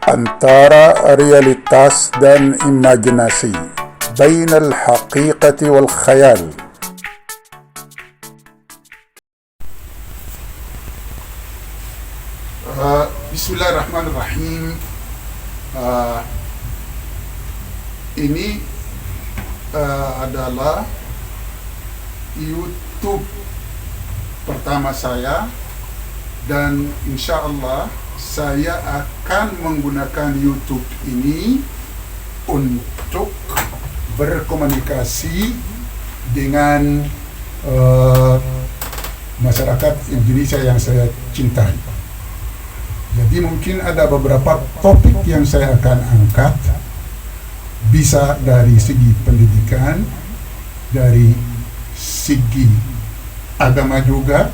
antara realitas dan imajinasi, bainal haqiqati wal khayal. Bismillahirrahmanirrahim. Ini adalah YouTube pertama saya, dan insya Allah saya akan menggunakan YouTube ini untuk berkomunikasi dengan masyarakat Indonesia yang saya cintai. Jadi mungkin ada beberapa topik yang saya akan angkat, bisa dari segi pendidikan, dari segi agama juga,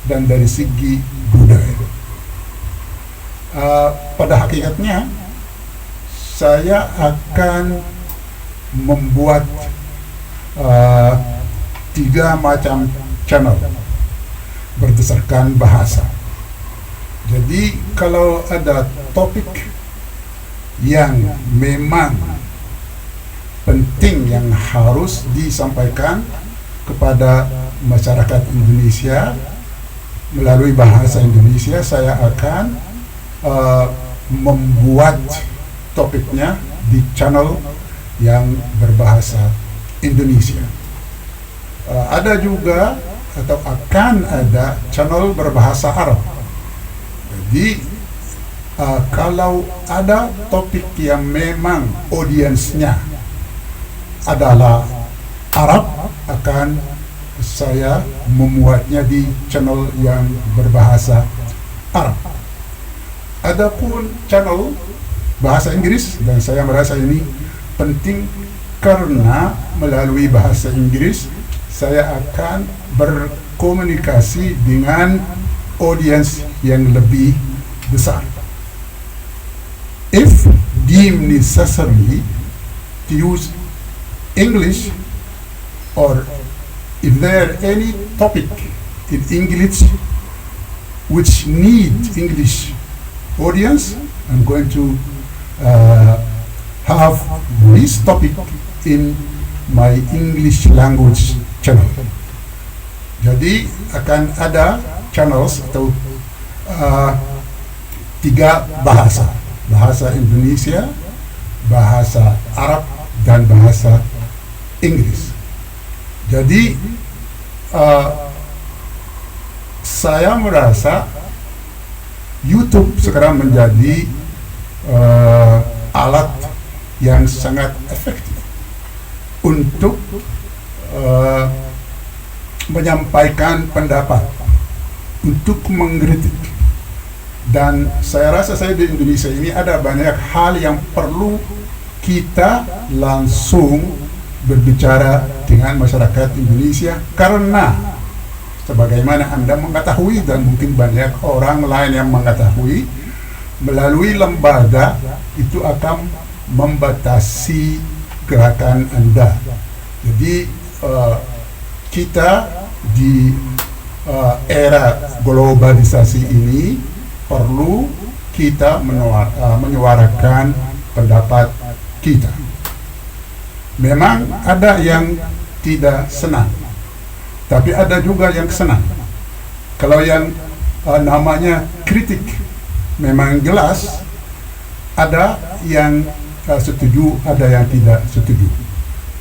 dan dari segi budaya. Pada hakikatnya saya akan membuat 3 macam channel berdasarkan bahasa. Jadi kalau ada topik yang memang penting yang harus disampaikan kepada masyarakat Indonesia melalui bahasa Indonesia, saya akan membuat topiknya di channel yang berbahasa Indonesia. Ada juga atau akan ada channel berbahasa Arab. Jadi kalau ada topik yang memang audiensnya adalah Arab, akan saya membuatnya di channel yang berbahasa Arab. Adapun channel bahasa Inggris, dan saya merasa ini penting karena melalui bahasa Inggris saya akan berkomunikasi dengan audiens yang lebih besar. If deemed necessary to use English, or if there any topic in English which need English audience, I'm going to have this topic in my English language channel. Jadi akan ada channels atau 3 bahasa: bahasa Indonesia, bahasa Arab, dan bahasa Inggris. Jadi saya merasa YouTube sekarang menjadi alat yang sangat efektif untuk menyampaikan pendapat, untuk mengkritik. Dan saya rasa saya di Indonesia ini ada banyak hal yang perlu kita langsung berbicara dengan masyarakat Indonesia, karena sebagaimana Anda mengetahui dan mungkin banyak orang lain yang mengetahui, melalui lembaga itu akan membatasi gerakan Anda. Jadi kita di era globalisasi ini perlu kita menyuarakan pendapat kita. Memang ada yang tidak senang, tapi ada juga yang senang. Kalau yang namanya kritik memang jelas, ada yang setuju, ada yang tidak setuju.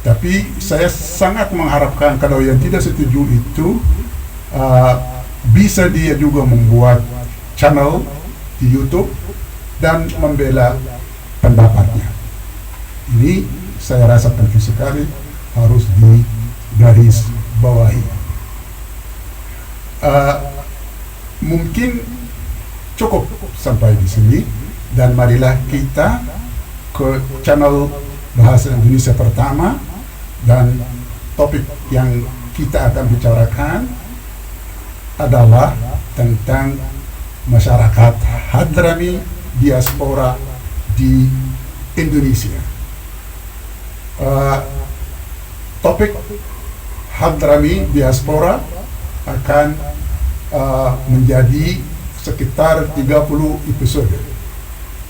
Tapi saya sangat mengharapkan kalau yang tidak setuju itu bisa dia juga membuat channel di YouTube dan membela pendapatnya. Ini saya rasa penting sekali, harus digaris bawahi. Mungkin cukup sampai di sini, dan marilah kita ke channel bahasa Indonesia pertama, dan topik yang kita akan bicarakan adalah tentang masyarakat Hadrami diaspora di Indonesia. Topik Hadrami diaspora akan menjadi sekitar 30 episode.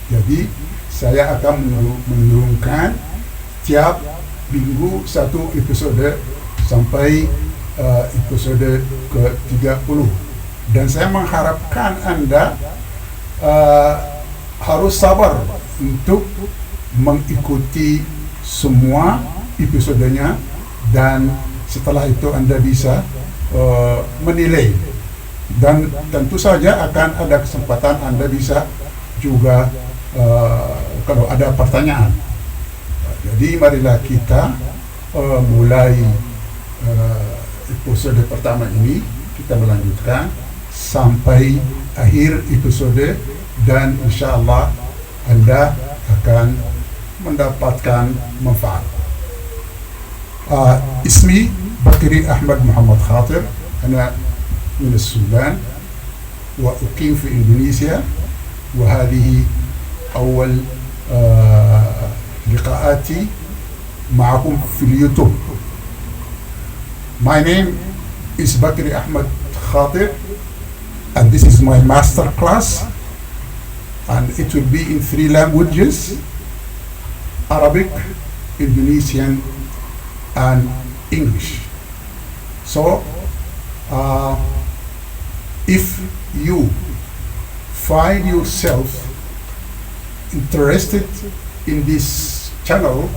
Jadi saya akan menurunkan tiap minggu satu episode sampai episode ke-30. Dan saya mengharapkan Anda harus sabar untuk mengikuti semua episodenya, dan setelah itu Anda bisa menilai, dan tentu saja akan ada kesempatan Anda bisa juga kalau ada pertanyaan. Jadi marilah kita mulai episode pertama ini, kita melanjutkan sampai akhir episode, dan insya Allah Anda akan mendapatkan manfaat. اسمي بكري أحمد محمد خاطر، أنا من السودان وأقيم في إندونيسيا، وهذه أول لقاءاتي معكم في اليوتيوب. My name is Bakri Ahmad Khatir, and this is my master class, and it will be in 3 languages: Arabic, Indonesian, and English. So if you find yourself interested in this channel,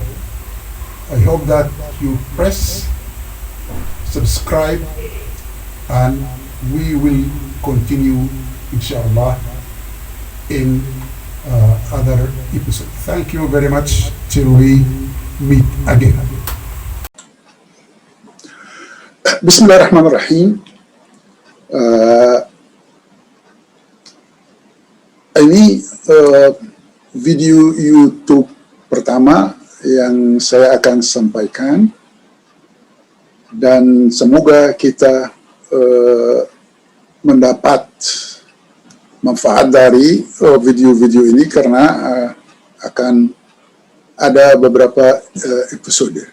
I hope that you press subscribe, and we will continue inshallah in other episodes. Thank you very much till we meet again. Bismillahirrahmanirrahim. Ini video YouTube pertama yang saya akan sampaikan, dan semoga kita mendapat manfaat dari video-video ini, karena akan ada beberapa episode.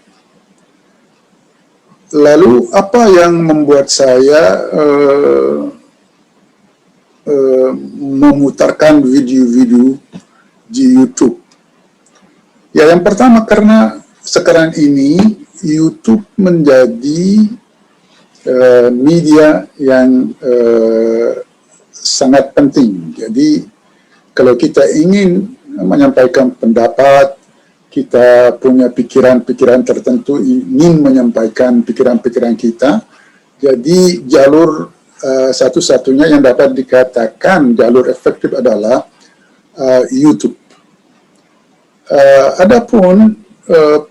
Lalu apa yang membuat saya memutarkan video-video di YouTube? Ya, yang pertama karena sekarang ini YouTube menjadi media yang sangat penting. Jadi kalau kita ingin menyampaikan pendapat, kita punya pikiran-pikiran tertentu, ingin menyampaikan pikiran-pikiran kita, jadi jalur satu-satunya yang dapat dikatakan jalur efektif adalah YouTube. Adapun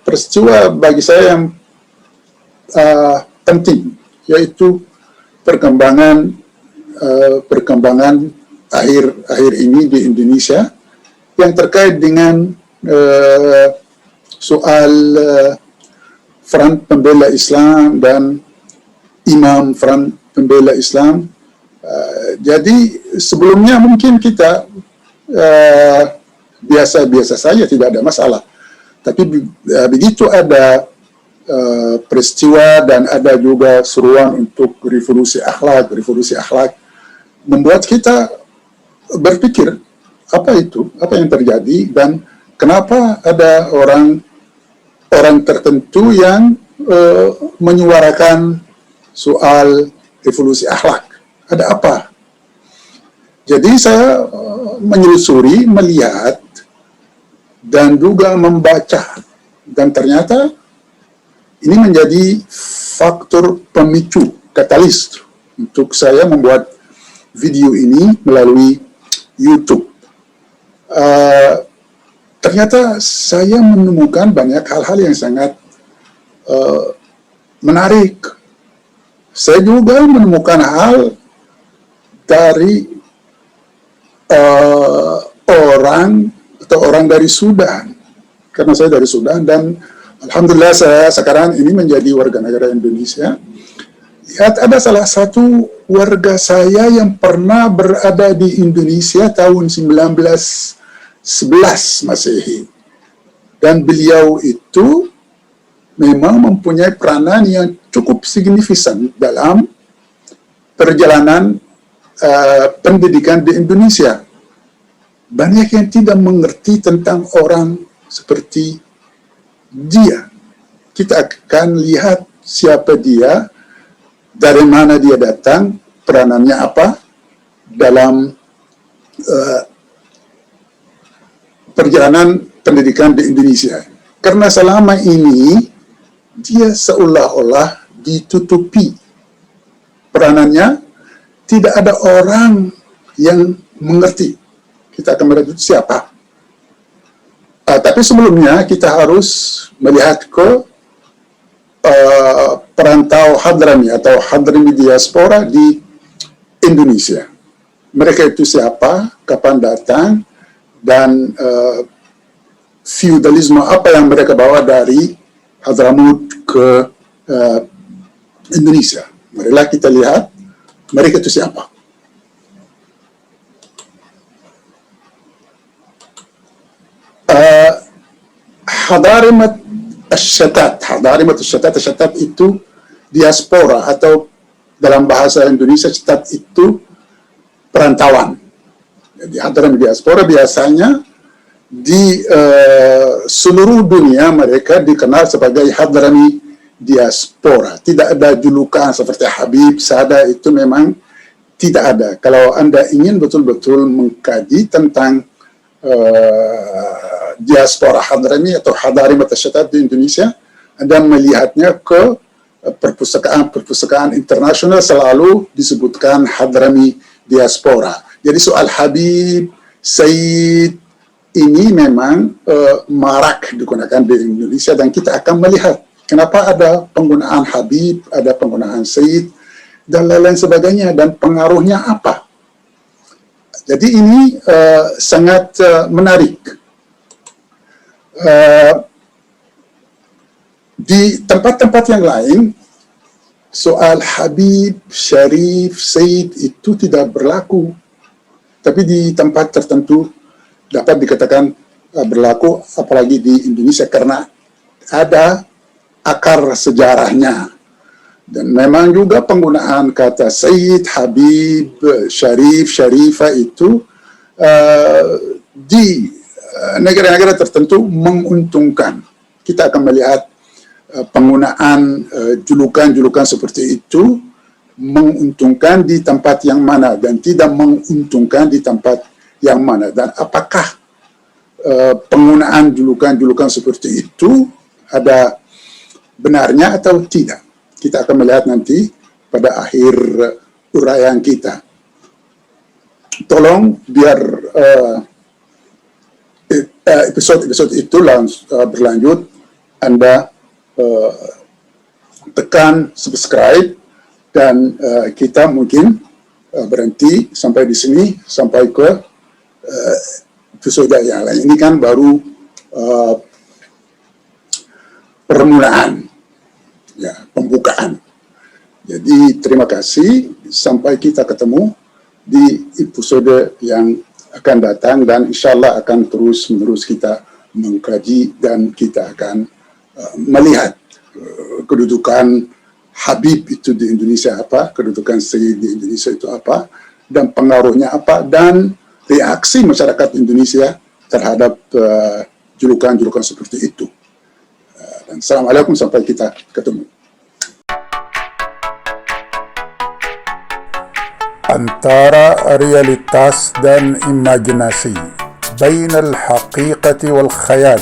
peristiwa bagi saya yang penting, yaitu perkembangan akhir ini di Indonesia yang terkait dengan soal Front Pembela Islam dan Imam Front Pembela Islam. Jadi sebelumnya mungkin kita biasa-biasa saja, tidak ada masalah. Tapi begitu ada peristiwa dan ada juga seruan untuk revolusi akhlak, membuat kita berpikir apa itu, apa yang terjadi, dan kenapa ada orang tertentu yang menyuarakan soal revolusi akhlak. Ada apa? Jadi saya menelusuri, melihat, dan juga membaca, dan ternyata ini menjadi faktor pemicu, katalis untuk saya membuat video ini melalui YouTube. Ternyata saya menemukan banyak hal-hal yang sangat menarik. Saya juga menemukan hal dari orang dari Sudan, karena saya dari Sudan, dan alhamdulillah saya sekarang ini menjadi warga negara Indonesia. Lihat, ada salah satu warga saya yang pernah berada di Indonesia tahun 1911 Masehi, dan beliau itu memang mempunyai peranan yang cukup signifikan dalam perjalanan pendidikan di Indonesia. banyak yang tidak mengerti tentang orang seperti dia. Kita akan lihat siapa dia, dari mana dia datang, peranannya apa dalam perjalanan pendidikan di Indonesia. Karena selama ini dia seolah-olah ditutupi peranannya, tidak ada orang yang mengerti. Kita akan melihat siapa. Tapi sebelumnya kita harus melihat ke perantau Hadrami atau Hadrami diaspora di Indonesia. Mereka itu siapa, kapan datang, dan feudalisme apa yang mereka bawa dari Hadramut ke Indonesia. Marilah kita lihat mereka itu siapa. Hadarimat Asyatat itu diaspora, atau dalam bahasa Indonesia Syatat itu perantauan. Jadi Hadrami diaspora biasanya di seluruh dunia mereka dikenal sebagai Hadrami diaspora. Tidak ada julukan seperti Habib, Sada, itu memang tidak ada. Kalau Anda ingin betul-betul mengkaji tentang diaspora Hadrami atau Hadarimat Asyatat di Indonesia, Anda melihatnya ke perpustakaan internasional selalu disebutkan Hadrami diaspora. Jadi soal Habib, Sayyid ini memang marak digunakan di Indonesia, dan kita akan melihat kenapa ada penggunaan Habib, ada penggunaan Sayyid, dan lain-lain sebagainya, dan pengaruhnya apa. Jadi ini sangat menarik. Di tempat-tempat yang lain, soal Habib, Syarif, Sayyid itu tidak berlaku. Tapi di tempat tertentu dapat dikatakan berlaku, apalagi di Indonesia, karena ada akar sejarahnya. Dan memang juga penggunaan kata Sayyid, Habib, Syarif, Syarifah itu di negara-negara tertentu menguntungkan. Kita akan melihat penggunaan julukan-julukan seperti itu menguntungkan di tempat yang mana dan tidak menguntungkan di tempat yang mana. Dan apakah penggunaan julukan-julukan seperti itu ada benarnya atau tidak? Kita akan melihat nanti pada akhir uraian kita. Tolong biar episode itu berlanjut, Anda tekan subscribe, dan kita mungkin berhenti sampai di sini, sampai ke episode yang lain. Ini kan baru permulaan, ya, pembukaan. Jadi terima kasih, sampai kita ketemu di episode yang akan datang, dan insya Allah akan terus-menerus kita mengkaji, dan kita akan melihat kedudukan Habib itu di Indonesia apa, kedudukan Sayyid di Indonesia itu apa, dan pengaruhnya apa, dan reaksi masyarakat Indonesia terhadap julukan-julukan seperti itu. Dan Assalamualaikum, sampai kita ketemu. Antara realitas dan imajinasi, bainal haqiqati wal khayal.